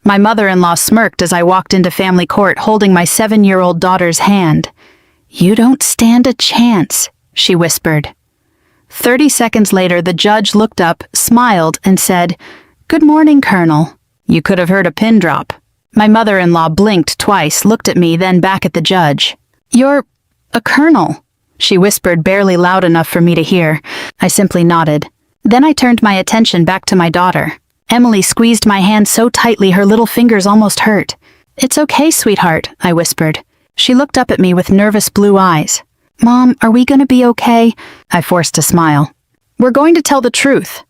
My mother-in-law smirked as I walked into family court holding my 7-year-old daughter's hand. "You don't stand a chance," she whispered. 30 seconds later, the judge looked up, smiled, and said, "Good morning, Colonel." You could have heard a pin drop. My mother-in-law blinked twice, looked at me, then back at the judge. "You're a colonel," she whispered, barely loud enough for me to hear. I simply nodded. Then I turned my attention back to my daughter. Emily squeezed my hand so tightly her little fingers almost hurt. "It's okay, sweetheart," I whispered. She looked up at me with nervous blue eyes. "Mom, are we gonna be okay?" I forced a smile. "We're going to tell the truth."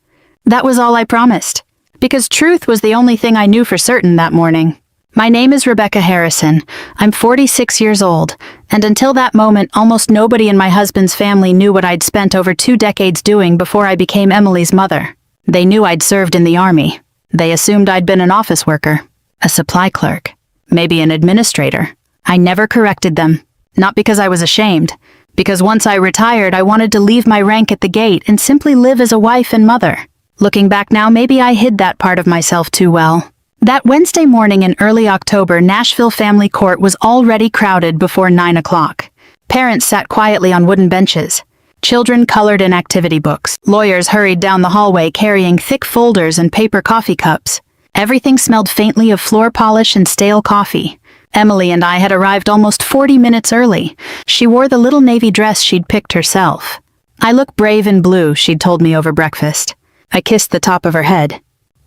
That was all I promised, because truth was the only thing I knew for certain that morning. My name is Rebecca Harrison. I'm 46 years old, and until that moment, almost nobody in my husband's family knew what I'd spent over 2 decades doing before I became Emily's mother. They knew I'd served in the army. They assumed I'd been an office worker, a supply clerk, maybe an administrator. I never corrected them, not because I was ashamed, because once I retired, I wanted to leave my rank at the gate and simply live as a wife and mother. Looking back now, maybe I hid that part of myself too well. That Wednesday morning in early October, Nashville Family Court was already crowded before 9 o'clock. Parents sat quietly on wooden benches. Children colored in activity books. Lawyers hurried down the hallway carrying thick folders and paper coffee cups. Everything smelled faintly of floor polish and stale coffee. Emily and I had arrived almost 40 minutes early. She wore the little navy dress she'd picked herself. "I look brave in blue," she'd told me over breakfast. I kissed the top of her head.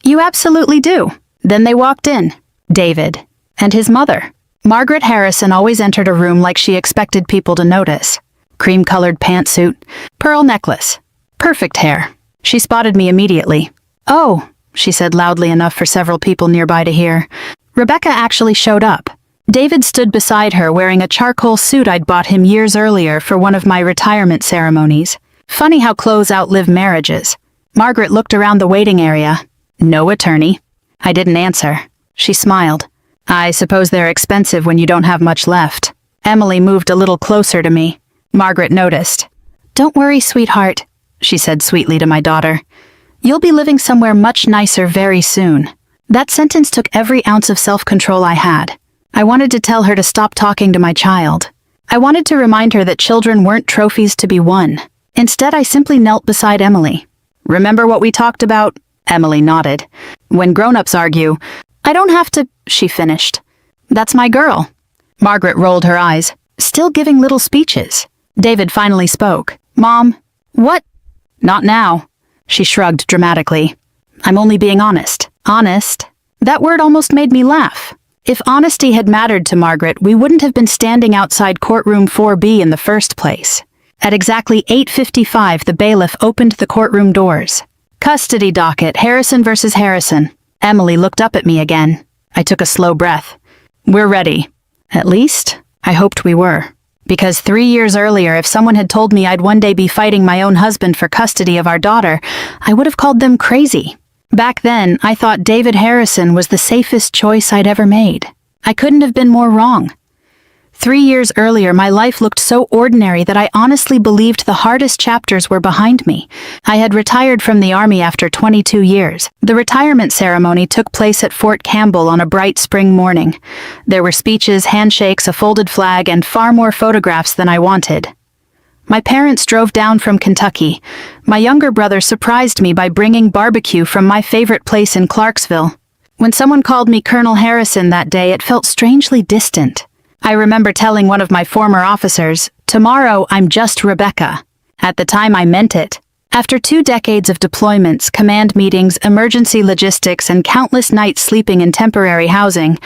"You absolutely do." Then they walked in. David. And his mother. Margaret Harrison always entered a room like she expected people to notice. Cream-colored pantsuit, pearl necklace, perfect hair. She spotted me immediately. "Oh," she said loudly enough for several people nearby to hear. Rebecca actually showed up. David stood beside her wearing a charcoal suit I'd bought him years earlier for one of my retirement ceremonies. Funny how clothes outlive marriages. Margaret looked around the waiting area. No attorney. I didn't answer. She smiled. "I suppose they're expensive when you don't have much left." Emily moved a little closer to me. Margaret noticed. "Don't worry, sweetheart," she said sweetly to my daughter. "You'll be living somewhere much nicer very soon." That sentence took every ounce of self-control I had. I wanted to tell her to stop talking to my child. I wanted to remind her that children weren't trophies to be won. Instead, I simply knelt beside Emily. "Remember what we talked about?" Emily nodded. "When grown-ups argue, I don't have to," she finished. "That's my girl." Margaret rolled her eyes, still giving little speeches. David finally spoke. "Mom, what?" "Not now." She shrugged dramatically. "I'm only being honest." Honest? That word almost made me laugh. If honesty had mattered to Margaret, we wouldn't have been standing outside courtroom 4B in the first place. At exactly 8:55, the bailiff opened the courtroom doors. "Custody docket, Harrison versus Harrison." Emily looked up at me again. I took a slow breath. "We're ready." At least, I hoped we were. Because 3 years earlier, if someone had told me I'd one day be fighting my own husband for custody of our daughter, I would have called them crazy. Back then, I thought David Harrison was the safest choice I'd ever made. I couldn't have been more wrong. 3 years earlier, my life looked so ordinary that I honestly believed the hardest chapters were behind me. I had retired from the Army after 22 years. The retirement ceremony took place at Fort Campbell on a bright spring morning. There were speeches, handshakes, a folded flag, and far more photographs than I wanted. My parents drove down from Kentucky. My younger brother surprised me by bringing barbecue from my favorite place in Clarksville. When someone called me Colonel Harrison that day, it felt strangely distant. I remember telling one of my former officers, "Tomorrow I'm just Rebecca." At the time I meant it. After 2 decades of deployments, command meetings, emergency logistics, and countless nights sleeping in temporary housing,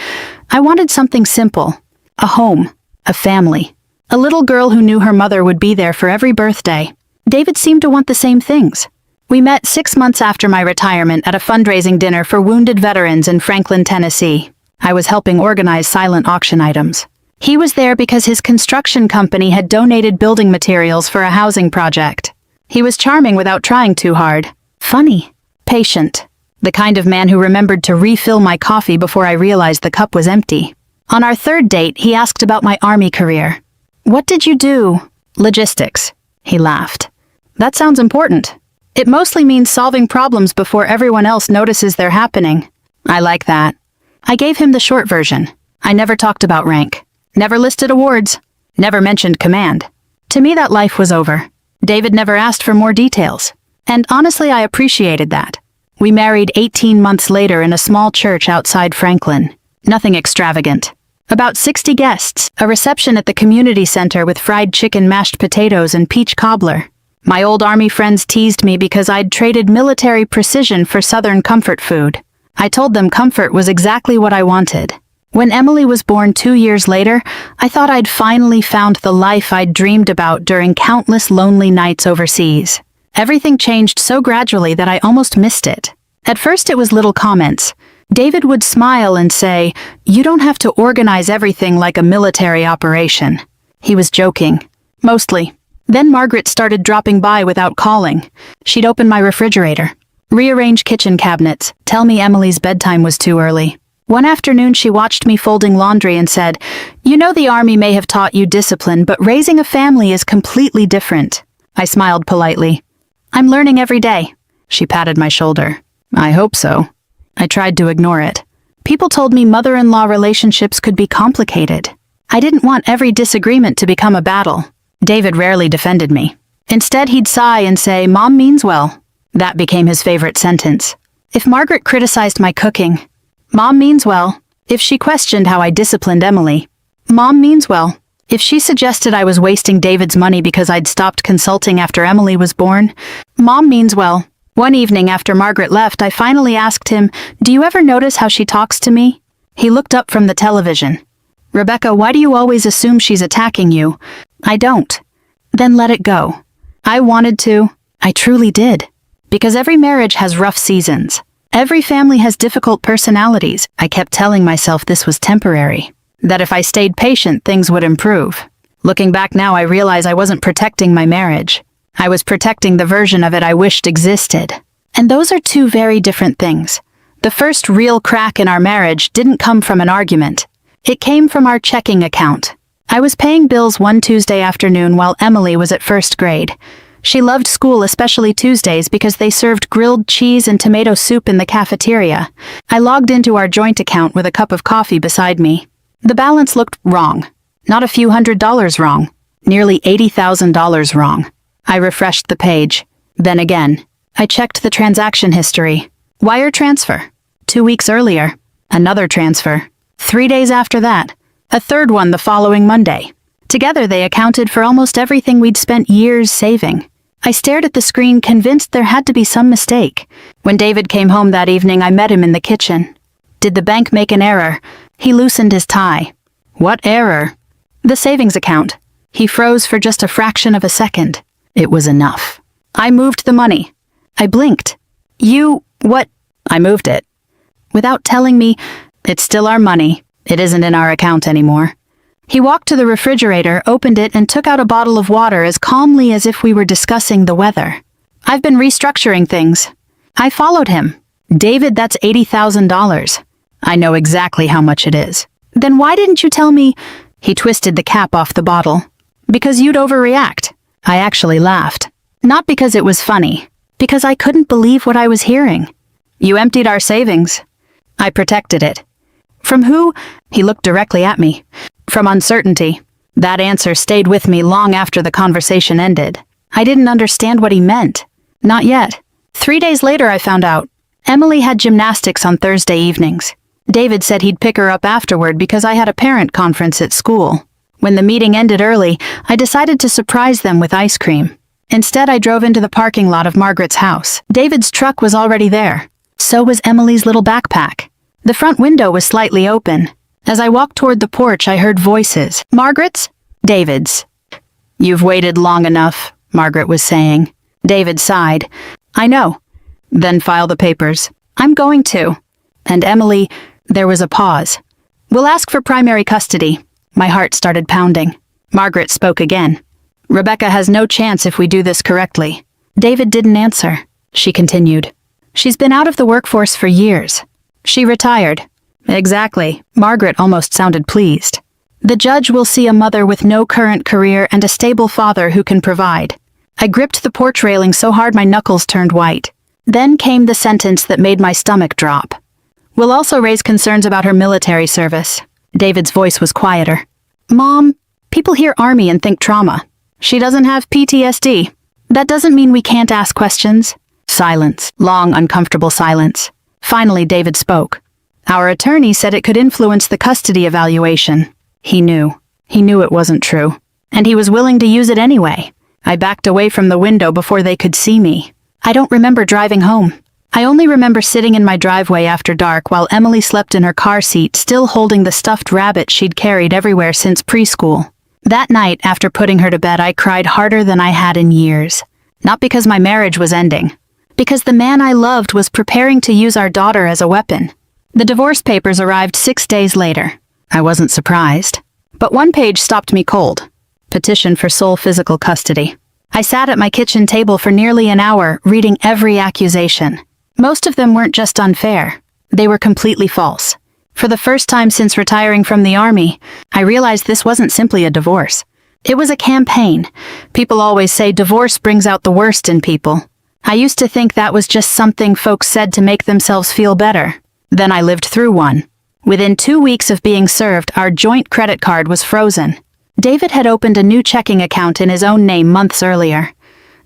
I wanted something simple. A home. A family. A little girl who knew her mother would be there for every birthday. David seemed to want the same things. We met 6 months after my retirement at a fundraising dinner for wounded veterans in Franklin, Tennessee. I was helping organize silent auction items. He was there because his construction company had donated building materials for a housing project. He was charming without trying too hard. Funny. Patient. The kind of man who remembered to refill my coffee before I realized the cup was empty. On our 3rd date, he asked about my Army career. "What did you do?" "Logistics." He laughed. "That sounds important. It mostly means solving problems before everyone else notices they're happening." "I like that." I gave him the short version. I never talked about rank, never listed awards, never mentioned command. To me, that life was over. David never asked for more details. And honestly, I appreciated that. We married 18 months later in a small church outside Franklin. Nothing extravagant. About 60 guests, a reception at the community center with fried chicken, mashed potatoes, and peach cobbler. My old army friends teased me because I'd traded military precision for Southern comfort food. I told them comfort was exactly what I wanted. When Emily was born 2 years later, I thought I'd finally found the life I'd dreamed about during countless lonely nights overseas. Everything changed so gradually that I almost missed it. At first it was little comments. David would smile and say, "You don't have to organize everything like a military operation." He was joking. Mostly. Then Margaret started dropping by without calling. She'd open my refrigerator, rearrange kitchen cabinets, tell me Emily's bedtime was too early. One afternoon she watched me folding laundry and said, "You know the army may have taught you discipline, but raising a family is completely different." I smiled politely. "I'm learning every day." She patted my shoulder. "I hope so." I tried to ignore it. People told me mother-in-law relationships could be complicated. I didn't want every disagreement to become a battle. David rarely defended me. Instead, he'd sigh and say, "Mom means well." That became his favorite sentence. If Margaret criticized my cooking, "Mom means well." If she questioned how I disciplined Emily, "Mom means well." If she suggested I was wasting David's money because I'd stopped consulting after Emily was born, "Mom means well." One evening after Margaret left, I finally asked him, "Do you ever notice how she talks to me?" He looked up from the television. "Rebecca, why do you always assume she's attacking you?" "I don't." "Then let it go." I wanted to. I truly did. Because every marriage has rough seasons. Every family has difficult personalities. I kept telling myself this was temporary. That if I stayed patient, things would improve. Looking back now, I realize I wasn't protecting my marriage. I was protecting the version of it I wished existed. And those are two very different things. The first real crack in our marriage didn't come from an argument. It came from our checking account. I was paying bills one Tuesday afternoon while Emily was at first grade. She loved school, especially Tuesdays, because they served grilled cheese and tomato soup in the cafeteria. I logged into our joint account with a cup of coffee beside me. The balance looked wrong. Not a few $100s wrong. Nearly $80,000 wrong. I refreshed the page. Then again. I checked the transaction history. Wire transfer. 2 weeks earlier. Another transfer. 3 days after that. A third one the following Monday. Together they accounted for almost everything we'd spent years saving. I stared at the screen, convinced there had to be some mistake. When David came home that evening, I met him in the kitchen. "Did the bank make an error?" He loosened his tie. "What error?" "The savings account." He froze for just a fraction of a second. It was enough. "I moved the money." I blinked. "You, what?" "I moved it." Without telling me, "It's still our money. It isn't in our account anymore." He walked to the refrigerator, opened it, and took out a bottle of water as calmly as if we were discussing the weather. "I've been restructuring things." I followed him. "David, that's $80,000. "I know exactly how much it is." "Then why didn't you tell me?" He twisted the cap off the bottle. "Because you'd overreact." I actually laughed. Not because it was funny. Because I couldn't believe what I was hearing. "You emptied our savings." "I protected it." "From who?" He looked directly at me. "From uncertainty." That answer stayed with me long after the conversation ended. I didn't understand what he meant. Not yet. 3 days later I found out. Emily had gymnastics on Thursday evenings. David said he'd pick her up afterward because I had a parent conference at school. When the meeting ended early, I decided to surprise them with ice cream. Instead, I drove into the parking lot of Margaret's house. David's truck was already there. So was Emily's little backpack. The front window was slightly open. As I walked toward the porch, I heard voices. "Margaret's?" "David's." "You've waited long enough," Margaret was saying. David sighed. "I know." "Then file the papers." "I'm going to." "And Emily," there was a pause. "We'll ask for primary custody." My heart started pounding. Margaret spoke again. "Rebecca has no chance if we do this correctly." David didn't answer. She continued. "She's been out of the workforce for years. She retired." "Exactly." Margaret almost sounded pleased. "The judge will see a mother with no current career and a stable father who can provide." I gripped the porch railing so hard my knuckles turned white. Then came the sentence that made my stomach drop. We'll also raise concerns about her military service. David's voice was quieter. Mom, people hear Army and think trauma. She doesn't have PTSD. That doesn't mean we can't ask questions. Silence. Long, uncomfortable silence. Finally, David spoke. Our attorney said it could influence the custody evaluation. He knew. He knew it wasn't true. And he was willing to use it anyway. I backed away from the window before they could see me. I don't remember driving home. I only remember sitting in my driveway after dark while Emily slept in her car seat, still holding the stuffed rabbit she'd carried everywhere since preschool. That night, after putting her to bed, I cried harder than I had in years. Not because my marriage was ending. Because the man I loved was preparing to use our daughter as a weapon. The divorce papers arrived 6 days later. I wasn't surprised. But one page stopped me cold. Petition for sole physical custody. I sat at my kitchen table for nearly an hour, reading every accusation. Most of them weren't just unfair. They were completely false. For the first time since retiring from the Army, I realized this wasn't simply a divorce. It was a campaign. People always say divorce brings out the worst in people. I used to think that was just something folks said to make themselves feel better. Then I lived through one. Within 2 weeks of being served, our joint credit card was frozen. David had opened a new checking account in his own name months earlier.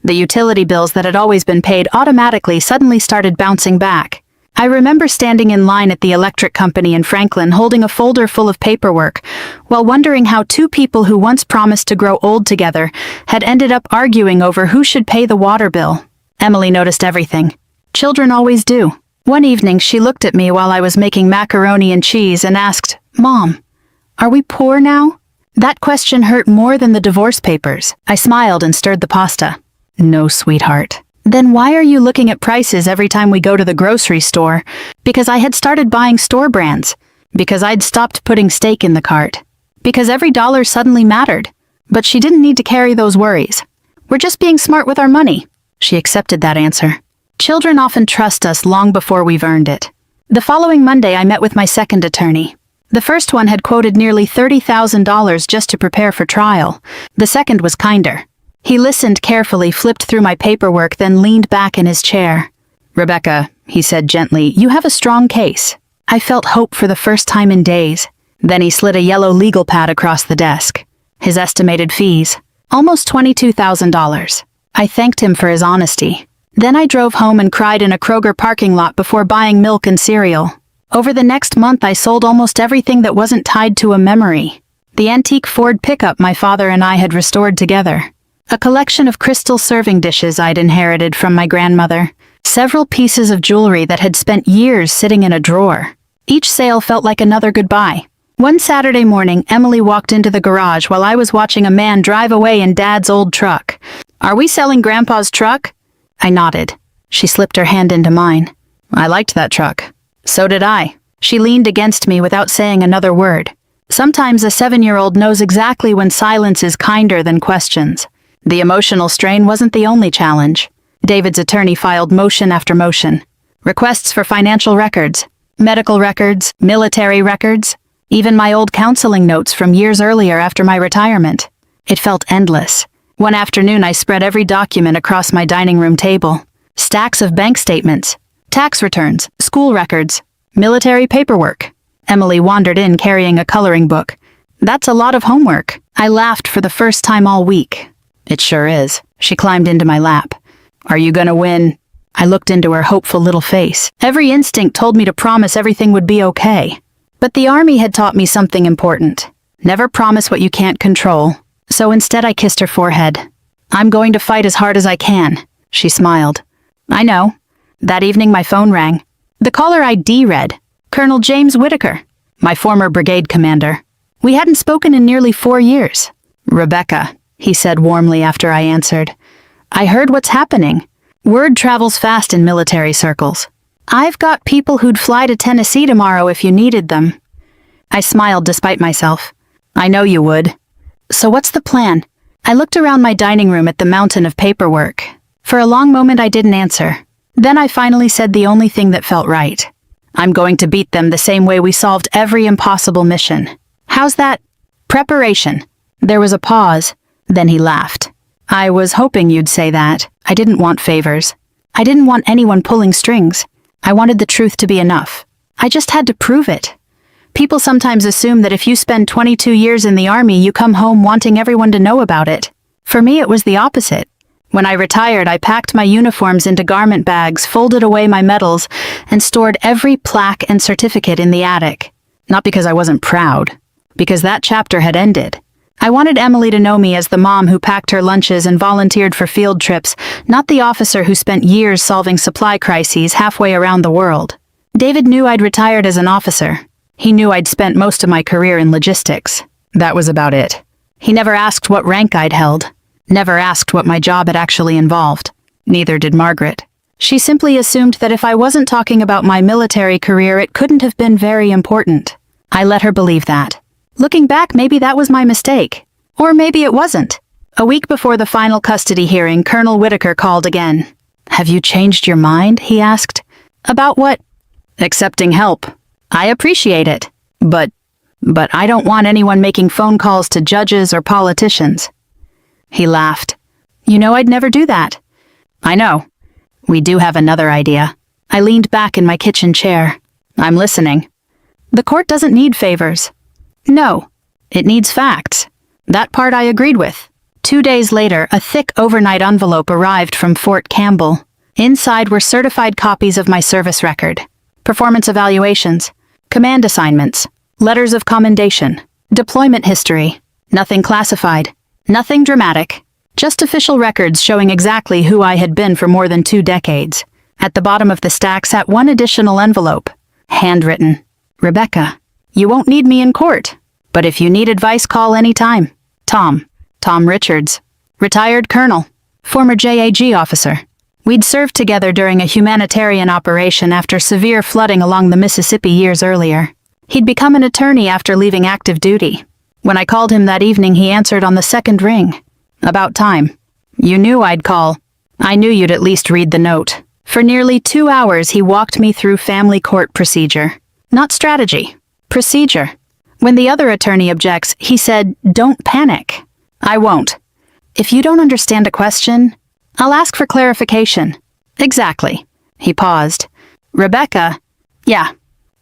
The utility bills that had always been paid automatically suddenly started bouncing back. I remember standing in line at the electric company in Franklin holding a folder full of paperwork, while wondering how two people who once promised to grow old together had ended up arguing over who should pay the water bill. Emily noticed everything. Children always do. One evening, she looked at me while I was making macaroni and cheese and asked, "Mom, are we poor now?" That question hurt more than the divorce papers. I smiled and stirred the pasta. "No, sweetheart." "Then why are you looking at prices every time we go to the grocery store?" Because I had started buying store brands. Because I'd stopped putting steak in the cart. Because every dollar suddenly mattered. But she didn't need to carry those worries. "We're just being smart with our money." She accepted that answer. Children often trust us long before we've earned it. The following Monday, I met with my second attorney. The first one had quoted nearly $30,000 just to prepare for trial. The second was kinder. He listened carefully, flipped through my paperwork, then leaned back in his chair. "Rebecca," he said gently, "you have a strong case." I felt hope for the first time in days. Then he slid a yellow legal pad across the desk. His estimated fees, almost $22,000. I thanked him for his honesty. Then I drove home and cried in a Kroger parking lot before buying milk and cereal. Over the next month, I sold almost everything that wasn't tied to a memory. The antique Ford pickup my father and I had restored together. A collection of crystal serving dishes I'd inherited from my grandmother. Several pieces of jewelry that had spent years sitting in a drawer. Each sale felt like another goodbye. One Saturday morning, Emily walked into the garage while I was watching a man drive away in Dad's old truck. "Are we selling Grandpa's truck?" I nodded. She slipped her hand into mine. "I liked that truck." "So did I." She leaned against me without saying another word. Sometimes a 7-year-old knows exactly when silence is kinder than questions. The emotional strain wasn't the only challenge. David's attorney filed motion after motion. Requests for financial records, medical records, military records, even my old counseling notes from years earlier after my retirement. It felt endless. One afternoon, I spread every document across my dining room table. Stacks of bank statements, tax returns, school records, military paperwork. Emily wandered in carrying a coloring book. "That's a lot of homework." I laughed for the first time all week. "It sure is." She climbed into my lap. "Are you gonna win?" I looked into her hopeful little face. Every instinct told me to promise everything would be okay. But the Army had taught me something important. Never promise what you can't control. So instead I kissed her forehead. "I'm going to fight as hard as I can." She smiled. "I know." That evening my phone rang. The caller ID read, "Colonel James Whitaker, my former brigade commander." We hadn't spoken in nearly 4 years. "Rebecca," he said warmly after I answered. "I heard what's happening. Word travels fast in military circles. I've got people who'd fly to Tennessee tomorrow if you needed them." I smiled despite myself. "I know you would." "So what's the plan?" I looked around my dining room at the mountain of paperwork. For a long moment I didn't answer. Then I finally said the only thing that felt right. "I'm going to beat them the same way we solved every impossible mission." "How's that?" "Preparation." There was a pause. Then he laughed. "I was hoping you'd say that. I didn't want favors. I didn't want anyone pulling strings. I wanted the truth to be enough. I just had to prove it. People sometimes assume that if you spend 22 years in the army, you come home wanting everyone to know about it. For me, it was the opposite. When I retired, I packed my uniforms into garment bags, folded away my medals, and stored every plaque and certificate in the attic. Not because I wasn't proud, because that chapter had ended. I wanted Emily to know me as the mom who packed her lunches and volunteered for field trips, not the officer who spent years solving supply crises halfway around the world. David knew I'd retired as an officer. He knew I'd spent most of my career in logistics. That was about it. He never asked what rank I'd held. Never asked what my job had actually involved. Neither did Margaret. She simply assumed that if I wasn't talking about my military career, it couldn't have been very important. I let her believe that. Looking back, maybe that was my mistake. Or maybe it wasn't. A week before the final custody hearing, Colonel Whitaker called again. "Have you changed your mind?" he asked. "About what?" "Accepting help. I appreciate it. But I don't want anyone making phone calls to judges or politicians." He laughed. "You know I'd never do that." "I know. We do have another idea." I leaned back in my kitchen chair. "I'm listening." "The court doesn't need favors." "No, it needs facts." That part I agreed with. 2 days later, a thick overnight envelope arrived from Fort Campbell. Inside were certified copies of my service record, performance evaluations, command assignments, letters of commendation, deployment history. Nothing classified. Nothing dramatic. Just official records showing exactly who I had been for more than 2 decades. At the bottom of the stack sat one additional envelope. Handwritten. "Rebecca, you won't need me in court, but if you need advice, call any time. Tom Richards, retired colonel, former JAG officer." We'd served together during a humanitarian operation after severe flooding along the Mississippi years earlier. He'd become an attorney after leaving active duty. When I called him that evening, he answered on the second ring. "About time. You knew I'd call. I knew you'd at least read the note." For nearly 2 hours, he walked me through family court procedure. Not strategy. Procedure. When the other attorney objects, he said, "Don't panic." "I won't. If you don't understand a question, I'll ask for clarification." "Exactly." He paused. "Rebecca." "Yeah."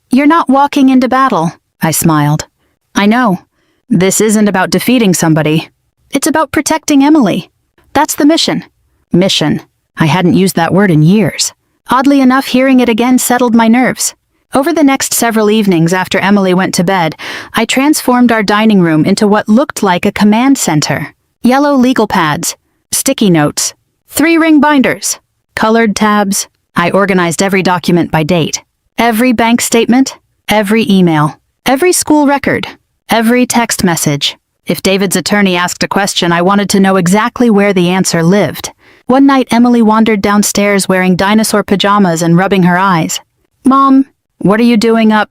"You're not walking into battle." I smiled. "I know. This isn't about defeating somebody. It's about protecting Emily. That's the mission." Mission. I hadn't used that word in years. Oddly enough, hearing it again settled my nerves. Over the next several evenings after Emily went to bed, I transformed our dining room into what looked like a command center. Yellow legal pads, sticky notes, 3-ring binders, colored tabs. I organized every document by date. Every bank statement, every email, every school record, every text message. If David's attorney asked a question, I wanted to know exactly where the answer lived. One night, Emily wandered downstairs wearing dinosaur pajamas and rubbing her eyes. "Mom, what are you doing up?"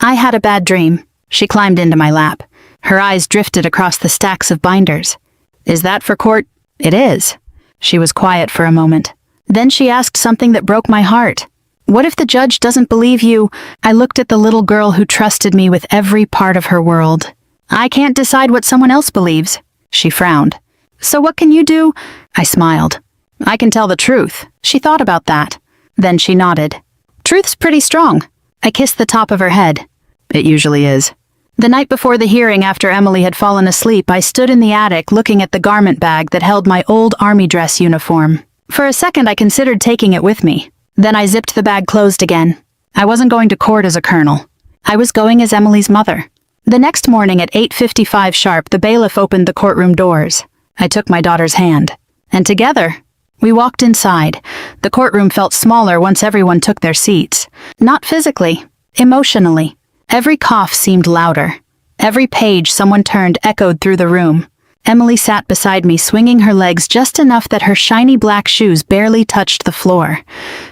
"I had a bad dream." She climbed into my lap. Her eyes drifted across the stacks of binders. "Is that for court?" "It is." She was quiet for a moment. Then she asked something that broke my heart. "What if the judge doesn't believe you?" I looked at the little girl who trusted me with every part of her world. "I can't decide what someone else believes." She frowned. "So what can you do?" I smiled. "I can tell the truth." She thought about that. Then she nodded. "Truth's pretty strong." I kissed the top of her head. "It usually is." The night before the hearing, after Emily had fallen asleep, I stood in the attic looking at the garment bag that held my old army dress uniform. For a second, I considered taking it with me. Then I zipped the bag closed again. I wasn't going to court as a colonel. I was going as Emily's mother. The next morning at 8:55 sharp, the bailiff opened the courtroom doors. I took my daughter's hand. And together, we walked inside. The courtroom felt smaller once everyone took their seats. Not physically, emotionally. Every cough seemed louder. Every page someone turned echoed through the room. Emily sat beside me, swinging her legs just enough that her shiny black shoes barely touched the floor.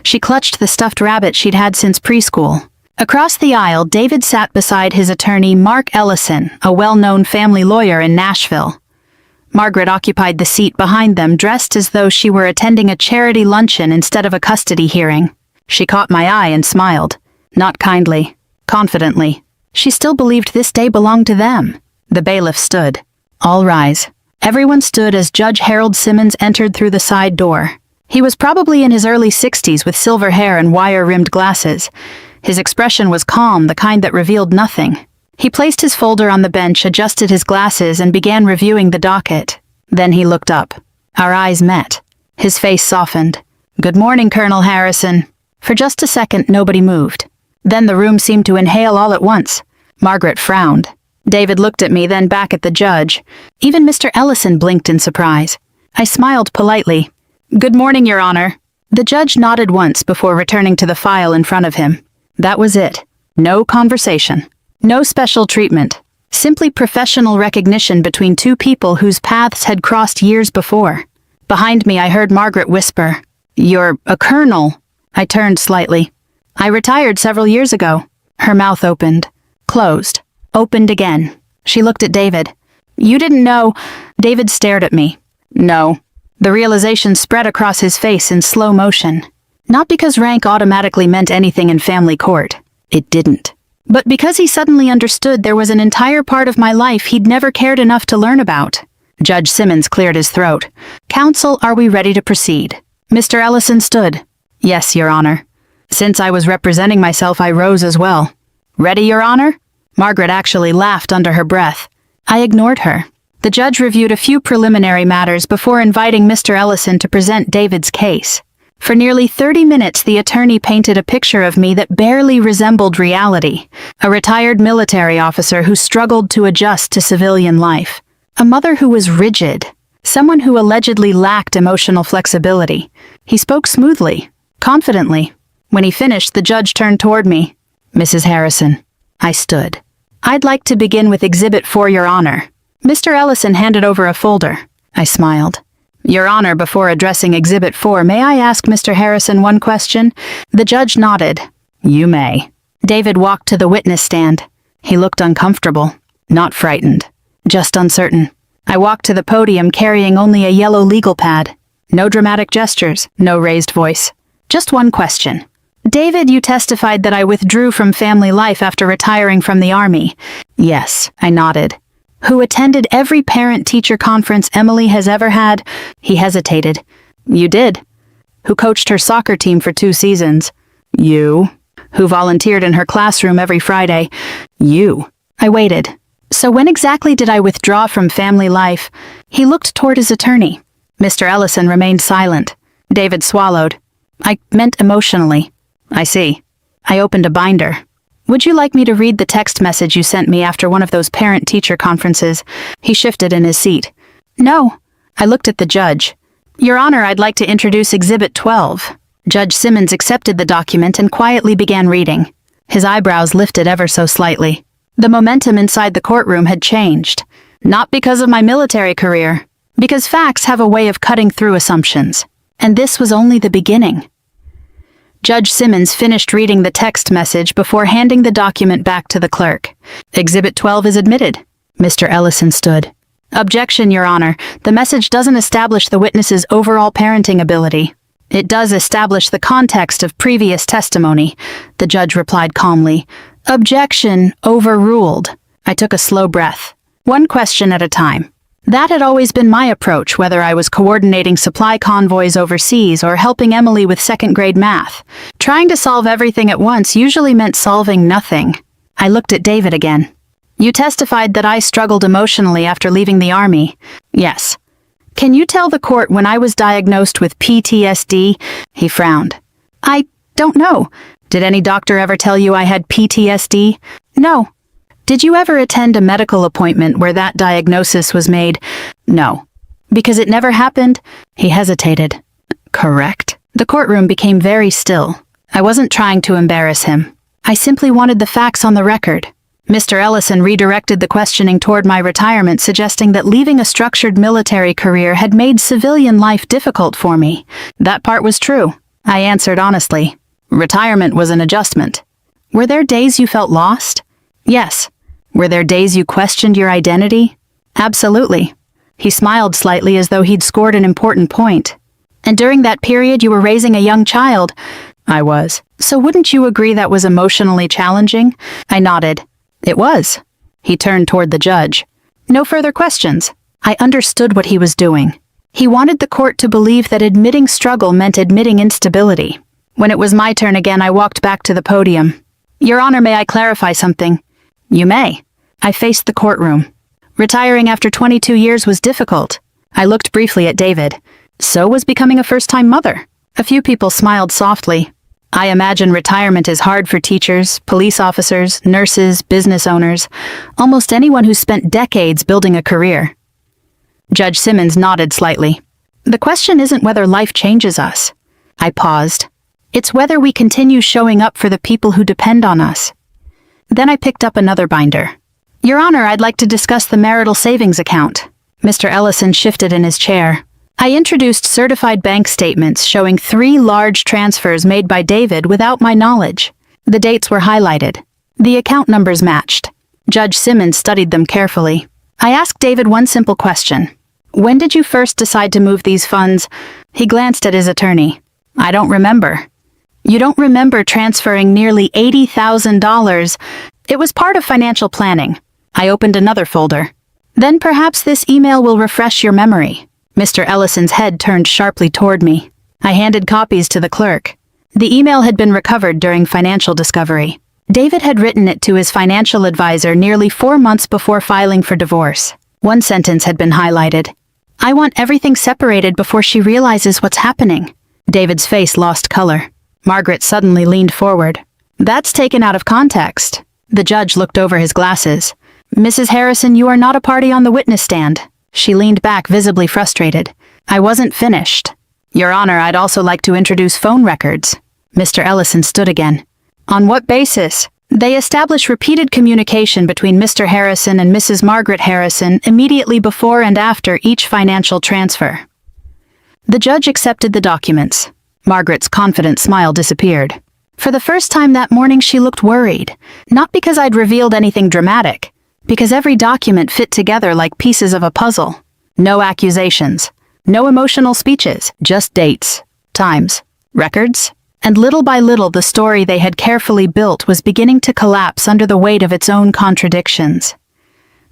She clutched the stuffed rabbit she'd had since preschool. Across the aisle, David sat beside his attorney, Mark Ellison, a well-known family lawyer in Nashville. Margaret occupied the seat behind them, dressed as though she were attending a charity luncheon instead of a custody hearing. She caught my eye and smiled. Not kindly, confidently. She still believed this day belonged to them. The bailiff stood. "All rise." Everyone stood as Judge Harold Simmons entered through the side door. He was probably in his early 60s with silver hair and wire-rimmed glasses. His expression was calm, the kind that revealed nothing. He placed his folder on the bench, adjusted his glasses, and began reviewing the docket. Then he looked up. Our eyes met. His face softened. "Good morning, Colonel Harrison." For just a second, nobody moved. Then the room seemed to inhale all at once. Margaret frowned. David looked at me, then back at the judge. Even Mr. Ellison blinked in surprise. I smiled politely. "Good morning, Your Honor." The judge nodded once before returning to the file in front of him. That was it. No conversation. No special treatment. Simply professional recognition between two people whose paths had crossed years before. Behind me, I heard Margaret whisper, "You're a colonel." I turned slightly. "I retired several years ago." Her mouth opened. Closed. Opened again. She looked at David. "You didn't know—" David stared at me. "No." The realization spread across his face in slow motion. Not because rank automatically meant anything in family court. It didn't. But because he suddenly understood there was an entire part of my life he'd never cared enough to learn about. Judge Simmons cleared his throat. "Counsel, are we ready to proceed?" Mr. Ellison stood. "Yes, Your Honor." Since I was representing myself, I rose as well. "Ready, Your Honor?" Margaret actually laughed under her breath. I ignored her. The judge reviewed a few preliminary matters before inviting Mr. Ellison to present David's case. For nearly 30 minutes, the attorney painted a picture of me that barely resembled reality. A retired military officer who struggled to adjust to civilian life. A mother who was rigid. Someone who allegedly lacked emotional flexibility. He spoke smoothly, confidently. When he finished, the judge turned toward me. "Mrs. Harrison." I stood. "I'd like to begin with Exhibit 4, Your Honor." Mr. Ellison handed over a folder. I smiled. "Your Honor, before addressing Exhibit 4, may I ask Mr. Harrison one question?" The judge nodded. "You may." David walked to the witness stand. He looked uncomfortable, not frightened, just uncertain. I walked to the podium carrying only a yellow legal pad. No dramatic gestures, no raised voice. Just one question. "David, you testified that I withdrew from family life after retiring from the Army." "Yes," I nodded. "Who attended every parent-teacher conference Emily has ever had?" He hesitated. "You did." "Who coached her soccer team for 2 seasons?" "You." "Who volunteered in her classroom every Friday?" "You." I waited. "So when exactly did I withdraw from family life?" He looked toward his attorney. Mr. Ellison remained silent. David swallowed. "I meant emotionally." "I see." I opened a binder. "Would you like me to read the text message you sent me after one of those parent-teacher conferences?" He shifted in his seat. "No." I looked at the judge. "Your Honor, I'd like to introduce Exhibit 12. Judge Simmons accepted the document and quietly began reading. His eyebrows lifted ever so slightly. The momentum inside the courtroom had changed. Not because of my military career, because facts have a way of cutting through assumptions. And this was only the beginning. Judge Simmons finished reading the text message before handing the document back to the clerk. "Exhibit 12 is admitted." Mr. Ellison stood. "Objection, Your Honor. The message doesn't establish the witness's overall parenting ability. It does establish the context of previous testimony," the judge replied calmly. "Objection overruled." I took a slow breath. One question at a time. That had always been my approach, whether I was coordinating supply convoys overseas or helping Emily with second-grade math. Trying to solve everything at once usually meant solving nothing. I looked at David again. "You testified that I struggled emotionally after leaving the Army." "Yes." "Can you tell the court when I was diagnosed with PTSD?" He frowned. "I don't know." "Did any doctor ever tell you I had PTSD?" "No." "Did you ever attend a medical appointment where that diagnosis was made?" "No." "Because it never happened?" He hesitated. "Correct." The courtroom became very still. I wasn't trying to embarrass him. I simply wanted the facts on the record. Mr. Ellison redirected the questioning toward my retirement, suggesting that leaving a structured military career had made civilian life difficult for me. That part was true. I answered honestly. Retirement was an adjustment. "Were there days you felt lost?" "Yes." "Were there days you questioned your identity?" "Absolutely." He smiled slightly as though he'd scored an important point. "And during that period you were raising a young child?" "I was." "So wouldn't you agree that was emotionally challenging?" I nodded. "It was." He turned toward the judge. "No further questions." I understood what he was doing. He wanted the court to believe that admitting struggle meant admitting instability. When it was my turn again, I walked back to the podium. Your Honor, may I clarify something? You may. I faced the courtroom. Retiring after 22 years was difficult. I looked briefly at David. So was becoming a first-time mother. A few people smiled softly. I imagine retirement is hard for teachers, police officers, nurses, business owners, almost anyone who's spent decades building a career. Judge Simmons nodded slightly. The question isn't whether life changes us. I paused. It's whether we continue showing up for the people who depend on us. Then I picked up another binder. Your Honor, I'd like to discuss the marital savings account. Mr. Ellison shifted in his chair. I introduced certified bank statements showing 3 large transfers made by David without my knowledge. The dates were highlighted. The account numbers matched. Judge Simmons studied them carefully. I asked David one simple question. When did you first decide to move these funds? He glanced at his attorney. I don't remember. You don't remember transferring nearly $80,000. It was part of financial planning. I opened another folder. Then perhaps this email will refresh your memory. Mr. Ellison's head turned sharply toward me. I handed copies to the clerk. The email had been recovered during financial discovery. David had written it to his financial advisor nearly 4 months before filing for divorce. One sentence had been highlighted. I want everything separated before she realizes what's happening. David's face lost color. Margaret suddenly leaned forward. That's taken out of context. The judge looked over his glasses. Mrs. Harrison, you are not a party on the witness stand. She leaned back, visibly frustrated. I wasn't finished. Your Honor, I'd also like to introduce phone records. Mr. Ellison stood again. On what basis? They establish repeated communication between Mr. Harrison and Mrs. Margaret Harrison immediately before and after each financial transfer. The judge accepted the documents. Margaret's confident smile disappeared. For the first time that morning she looked worried, not because I'd revealed anything dramatic, because every document fit together like pieces of a puzzle. No accusations, no emotional speeches, just dates, times, records, and little by little the story they had carefully built was beginning to collapse under the weight of its own contradictions.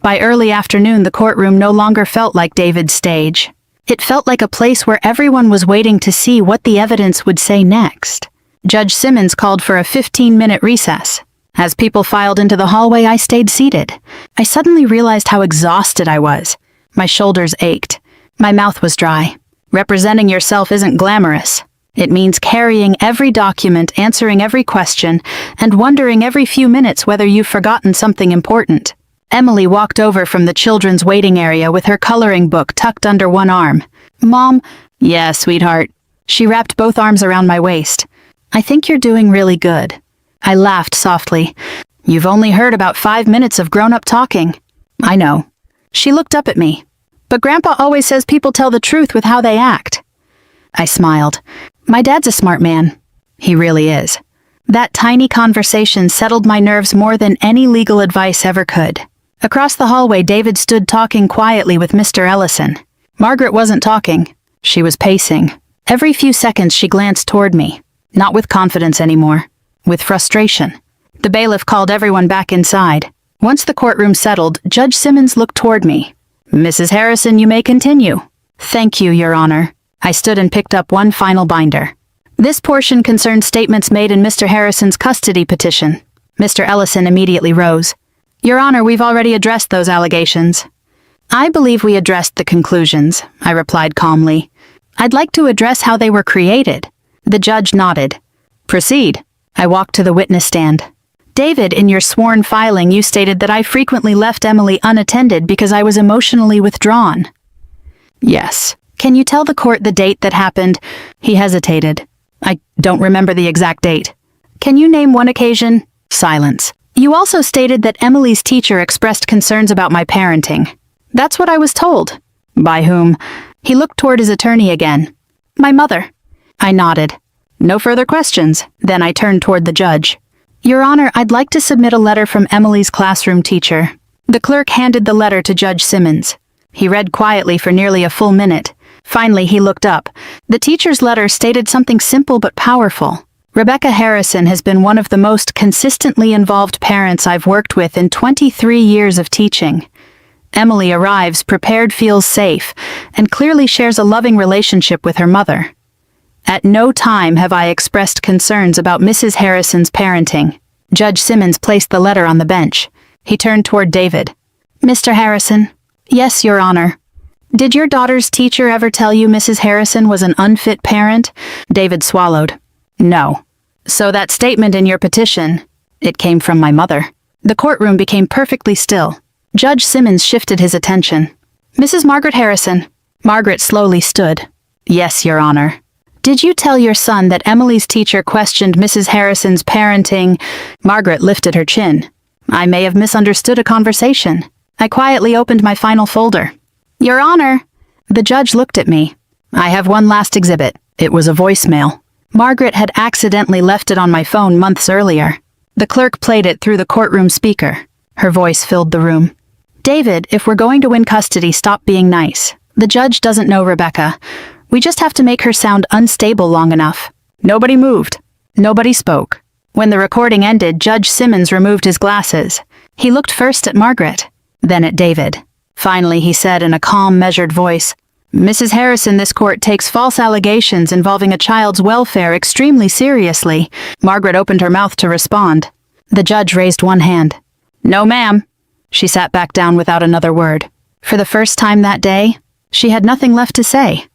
By early afternoon the courtroom no longer felt like David's stage. It felt like a place where everyone was waiting to see what the evidence would say next. Judge Simmons called for a 15-minute recess. As people filed into the hallway, I stayed seated. I suddenly realized how exhausted I was. My shoulders ached. My mouth was dry. Representing yourself isn't glamorous. It means carrying every document, answering every question, and wondering every few minutes whether you've forgotten something important. Emily walked over from the children's waiting area with her coloring book tucked under one arm. Mom, yeah, sweetheart. She wrapped both arms around my waist. I think you're doing really good. I laughed softly. You've only heard about 5 minutes of grown-up talking. I know. She looked up at me. But Grandpa always says people tell the truth with how they act. I smiled. My dad's a smart man. He really is. That tiny conversation settled my nerves more than any legal advice ever could. Across the hallway, David stood talking quietly with Mr. Ellison. Margaret wasn't talking. She was pacing. Every few seconds she glanced toward me. Not with confidence anymore. With frustration. The bailiff called everyone back inside. Once the courtroom settled, Judge Simmons looked toward me. Mrs. Harrison, you may continue. Thank you, Your Honor. I stood and picked up one final binder. This portion concerned statements made in Mr. Harrison's custody petition. Mr. Ellison immediately rose. Your Honor, we've already addressed those allegations. I believe we addressed the conclusions, I replied calmly. I'd like to address how they were created. The judge nodded. Proceed. I walked to the witness stand. David, in your sworn filing, you stated that I frequently left Emily unattended because I was emotionally withdrawn. Yes. Can you tell the court the date that happened? He hesitated. I don't remember the exact date. Can you name one occasion? Silence. You also stated that Emily's teacher expressed concerns about my parenting. That's what I was told. By whom? He looked toward his attorney again. My mother. I nodded. No further questions. Then I turned toward the judge. Your Honor, I'd like to submit a letter from Emily's classroom teacher. The clerk handed the letter to Judge Simmons. He read quietly for nearly a full minute. Finally, he looked up. The teacher's letter stated something simple but powerful. Rebecca Harrison has been one of the most consistently involved parents I've worked with in 23 years of teaching. Emily arrives prepared, feels safe, and clearly shares a loving relationship with her mother. At no time have I expressed concerns about Mrs. Harrison's parenting. Judge Simmons placed the letter on the bench. He turned toward David. Mr. Harrison. Yes, Your Honor. Did your daughter's teacher ever tell you Mrs. Harrison was an unfit parent? David swallowed. No. So that statement in your petition, it came from my mother. The courtroom became perfectly still. Judge Simmons shifted his attention. Mrs. Margaret Harrison. Margaret slowly stood. Yes, Your Honor. Did you tell your son that Emily's teacher questioned Mrs. Harrison's parenting? Margaret lifted her chin. I may have misunderstood a conversation. I quietly opened my final folder. Your Honor. The judge looked at me. I have one last exhibit. It was a voicemail. Margaret had accidentally left it on my phone months earlier. The clerk played it through the courtroom speaker. Her voice filled the room. David, if we're going to win custody, stop being nice. The judge doesn't know Rebecca. We just have to make her sound unstable long enough. Nobody moved. Nobody spoke. When the recording ended, Judge Simmons removed his glasses. He looked first at Margaret, then at David. Finally, he said in a calm, measured voice, Mrs. Harrison, this court takes false allegations involving a child's welfare extremely seriously. Margaret opened her mouth to respond. The judge raised one hand. No, ma'am. She sat back down without another word. For the first time that day, she had nothing left to say.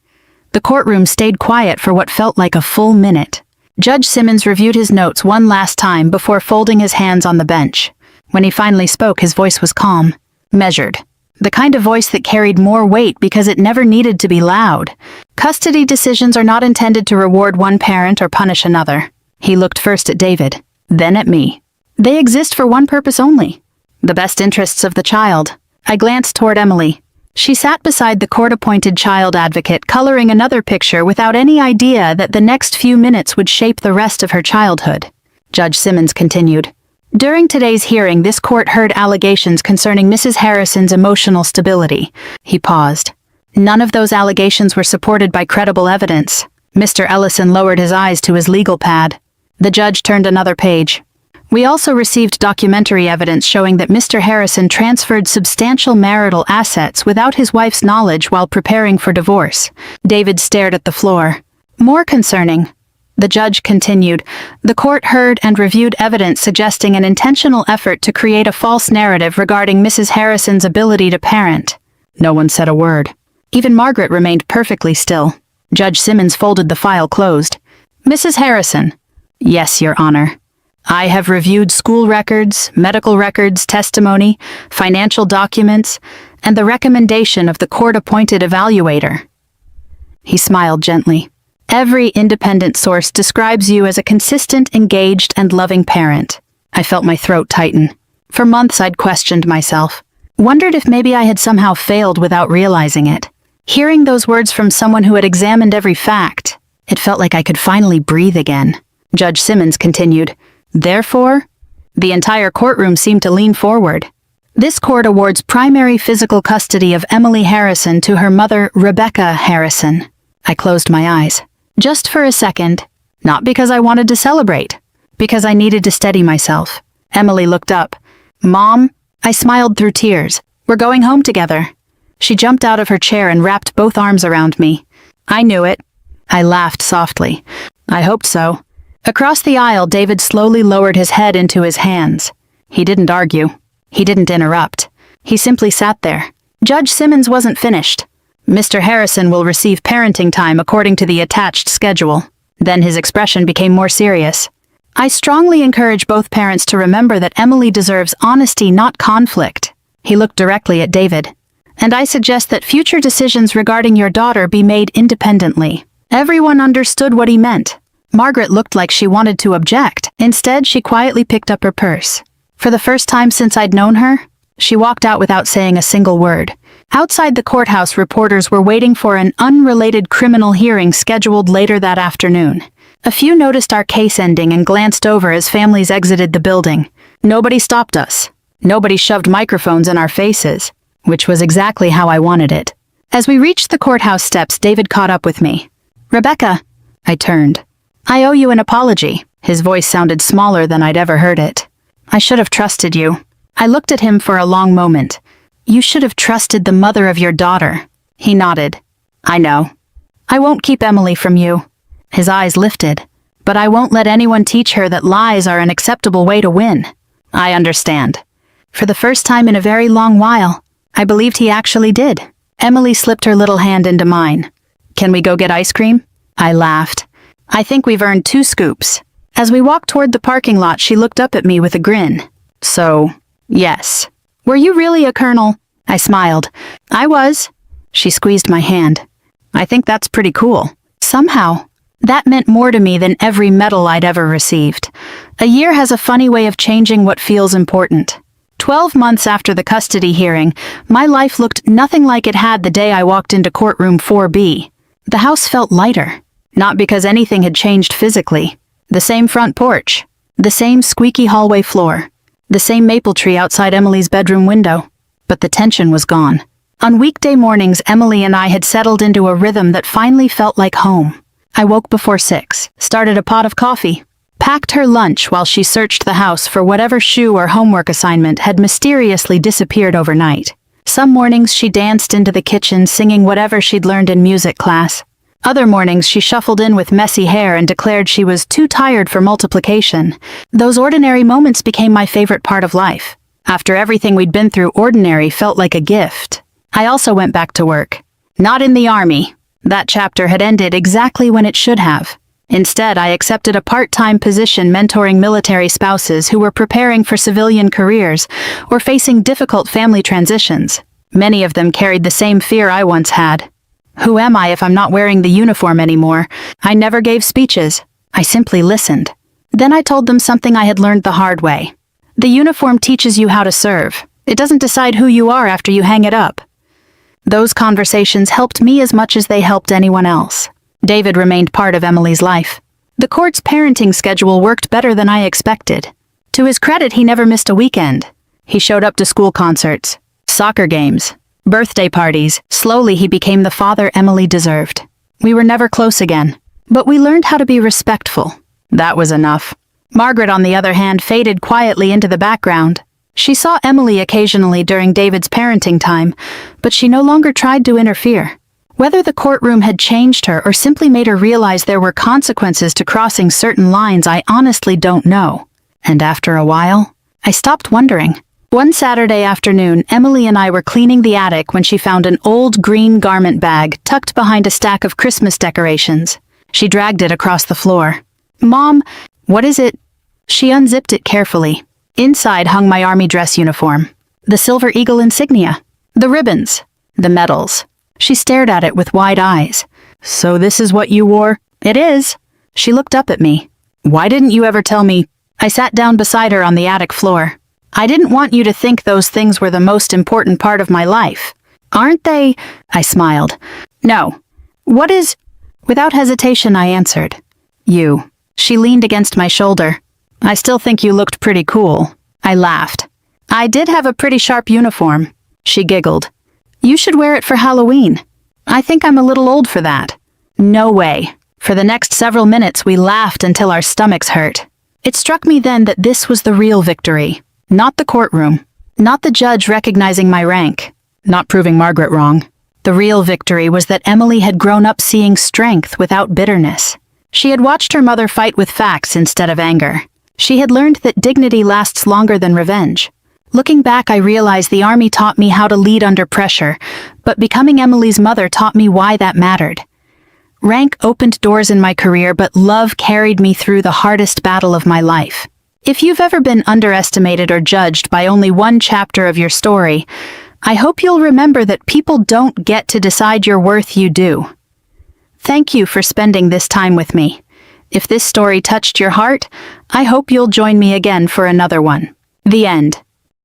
The courtroom stayed quiet for what felt like a full minute. Judge Simmons reviewed his notes one last time before folding his hands on the bench. When he finally spoke, his voice was calm, measured. The kind of voice that carried more weight because it never needed to be loud. Custody decisions are not intended to reward one parent or punish another. He looked first at David, then at me. They exist for one purpose only. The best interests of the child. I glanced toward Emily. She sat beside the court-appointed child advocate, coloring another picture without any idea that the next few minutes would shape the rest of her childhood. Judge Simmons continued. During today's hearing, this court heard allegations concerning Mrs. Harrison's emotional stability. He paused. None of those allegations were supported by credible evidence. Mr. Ellison lowered his eyes to his legal pad. The judge turned another page. We also received documentary evidence showing that Mr. Harrison transferred substantial marital assets without his wife's knowledge while preparing for divorce. David stared at the floor. More concerning. The judge continued, the court heard and reviewed evidence suggesting an intentional effort to create a false narrative regarding Mrs. Harrison's ability to parent. No one said a word. Even Margaret remained perfectly still. Judge Simmons folded the file closed. Mrs. Harrison. Yes, Your Honor. I have reviewed school records, medical records, testimony, financial documents, and the recommendation of the court-appointed evaluator. He smiled gently. Every independent source describes you as a consistent, engaged, and loving parent. I felt my throat tighten. For months I'd questioned myself. Wondered if maybe I had somehow failed without realizing it. Hearing those words from someone who had examined every fact, it felt like I could finally breathe again. Judge Simmons continued, therefore, the entire courtroom seemed to lean forward. This court awards primary physical custody of Emily Harrison to her mother, Rebecca Harrison. I closed my eyes. Just for a second. Not because I wanted to celebrate. Because I needed to steady myself. Emily looked up. Mom? I smiled through tears. We're going home together. She jumped out of her chair and wrapped both arms around me. I knew it. I laughed softly. I hoped so. Across the aisle, David slowly lowered his head into his hands. He didn't argue. He didn't interrupt. He simply sat there. Judge Simmons wasn't finished. Mr. Harrison will receive parenting time according to the attached schedule. Then his expression became more serious. I strongly encourage both parents to remember that Emily deserves honesty, not conflict. He looked directly at David. And I suggest that future decisions regarding your daughter be made independently. Everyone understood what he meant. Margaret looked like she wanted to object. Instead, she quietly picked up her purse. For the first time since I'd known her, she walked out without saying a single word. Outside the courthouse, reporters were waiting for an unrelated criminal hearing scheduled later that afternoon. A few noticed our case ending and glanced over as families exited the building. Nobody stopped us. Nobody shoved microphones in our faces, which was exactly how I wanted it. As we reached the courthouse steps, David caught up with me. Rebecca. I turned. I owe you an apology. His voice sounded smaller than I'd ever heard it. I should have trusted you. I looked at him for a long moment. You should have trusted the mother of your daughter. He nodded. I know. I won't keep Emily from you. His eyes lifted. But I won't let anyone teach her that lies are an acceptable way to win. I understand. For the first time in a very long while, I believed he actually did. Emily slipped her little hand into mine. Can we go get ice cream? I laughed. I think we've earned 2 scoops. As we walked toward the parking lot, she looked up at me with a grin. So, yes. Were you really a colonel? I smiled. I was. She squeezed my hand. I think that's pretty cool. Somehow, that meant more to me than every medal I'd ever received. A year has a funny way of changing what feels important. 12 months after the custody hearing, my life looked nothing like it had the day I walked into courtroom 4B. The house felt lighter. Not because anything had changed physically. The same front porch. The same squeaky hallway floor. The same maple tree outside Emily's bedroom window. But the tension was gone. On weekday mornings, Emily and I had settled into a rhythm that finally felt like home. I woke before 6, started a pot of coffee, packed her lunch while she searched the house for whatever shoe or homework assignment had mysteriously disappeared overnight. Some mornings she danced into the kitchen singing whatever she'd learned in music class. Other mornings she shuffled in with messy hair and declared she was too tired for multiplication. Those ordinary moments became my favorite part of life. After everything we'd been through, ordinary felt like a gift. I also went back to work. Not in the army. That chapter had ended exactly when it should have. Instead, I accepted a part-time position mentoring military spouses who were preparing for civilian careers or facing difficult family transitions. Many of them carried the same fear I once had. Who am I if I'm not wearing the uniform anymore? I never gave speeches. I simply listened. Then I told them something I had learned the hard way. The uniform teaches you how to serve. It doesn't decide who you are after you hang it up. Those conversations helped me as much as they helped anyone else. David remained part of Emily's life. The court's parenting schedule worked better than I expected. To his credit, he never missed a weekend. He showed up to school concerts, soccer games, birthday parties. Slowly, he became the father Emily deserved. We were never close again, but we learned how to be respectful. That was enough. Margaret, on the other hand, faded quietly into the background. She saw Emily occasionally during David's parenting time, but she no longer tried to interfere. Whether the courtroom had changed her or simply made her realize there were consequences to crossing certain lines, I honestly don't know. And after a while, I stopped wondering. One Saturday afternoon, Emily and I were cleaning the attic when she found an old green garment bag tucked behind a stack of Christmas decorations. She dragged it across the floor. "Mom, what is it?" She unzipped it carefully. Inside hung my army dress uniform, the silver eagle insignia, the ribbons, the medals. She stared at it with wide eyes. "So this is what you wore?" "It is." She looked up at me. "Why didn't you ever tell me?" I sat down beside her on the attic floor. "I didn't want you to think those things were the most important part of my life." "Aren't they?" I smiled. "No." "What is—" Without hesitation, I answered. "You." She leaned against my shoulder. "I still think you looked pretty cool." I laughed. "I did have a pretty sharp uniform." She giggled. "You should wear it for Halloween." "I think I'm a little old for that." "No way." For the next several minutes, we laughed until our stomachs hurt. It struck me then that this was the real victory. Not the courtroom. Not the judge recognizing my rank. Not proving Margaret wrong. The real victory was that Emily had grown up seeing strength without bitterness. She had watched her mother fight with facts instead of anger. She had learned that dignity lasts longer than revenge. Looking back, I realized the army taught me how to lead under pressure, but becoming Emily's mother taught me why that mattered. Rank opened doors in my career, but love carried me through the hardest battle of my life. If you've ever been underestimated or judged by only one chapter of your story, I hope you'll remember that people don't get to decide your worth, you do. Thank you for spending this time with me. If this story touched your heart, I hope you'll join me again for another one. The end.